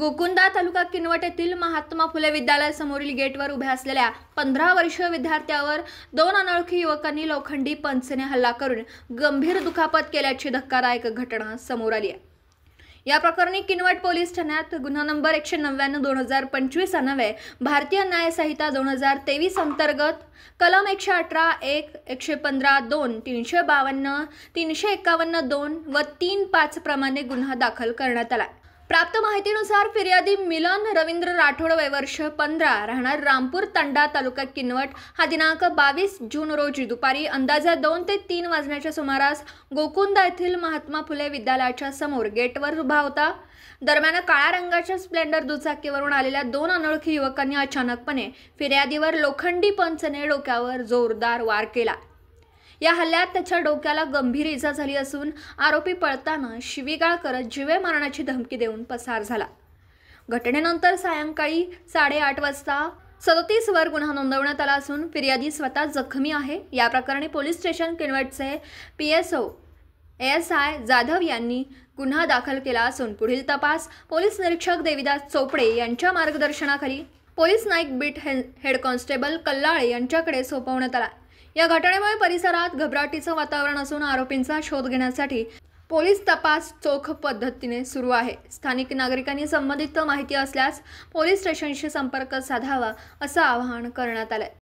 गोकुंदा तालुका किनवट येथील महात्मा फुले विद्यालयासमोरील गेटवर उभ्या असलेल्या 15 वर्षीय विद्यार्थ्यावर 2 अनोळखी युवकांनी लोखंडी पंचेने हल्ला करून गंभीर दुखापत केल्याची धक्कादायक घटना समोर आली आहे। या प्रकरणी किनवट पोलीस ठाण्यात गुन्हा नंबर 199/2025 अन्वये भारतीय न्याय संहिता 2023 अंतर्गत कलम 118(1), 115(2), 352, 351(2) व 3(5) प्रमाणे गुन्हा दाखल करण्यात आला। प्राप्त माहितीनुसार फिर्यादी मिलन रवींद्र राठोड वय वर्ष 15 राहणार रामपूर तांडा तालुका किनवट हा दिनांक 22 जून रोजी दुपारी अंदाजे 2 ते 3 वाजण्याच्या सुमारास गोकुंदा येथील महात्मा फुले विद्यालयाच्या समोर गेटवर उभा होता। दरम्यान काळ्या रंगाच्या स्प्लेंडर दुचाकीवरून आलेल्या 2 अनोळखी युवकांनी अचानकपणे फिर्यादीवर लोखंडी पंचने डोक्यावर जोरदार वार केला। या हल्ल्यात त्याच्या डोक्याला गंभीर इजा झाली असून आरोपी पळताना शिवीगाळ करत जीवे मारण्याची धमकी देऊन पसार झाला। घटनेनंतर सायंकाळी 8:30 वाजता 37 वर गुन्हा नोंदवण्यात आला असून फिर्यादी स्वतः जखमी आहे। या प्रकरणी पोलीस स्टेशन किनवटचे PSO ASI जाधव यांनी गुन्हा दाखल केला असून पुढील तपास पोलीस निरीक्षक देविदास चोपडे यांच्या मार्गदर्शनाखाली police naik beat head constable Kallale यांच्याकडे सोपवण्यात आला। या घटनेमुळे परिसरात घबराटीचं वातावरण असून आरोपींचा शोध घेण्यासाठी पोलीस तपास चोख पद्धतीने सुरू आहे। स्थानिक नागरिकांनी संबंधित माहिती असल्यास पोलीस स्टेशनशी संपर्क साधावा असं आवाहन करण्यात आलंय।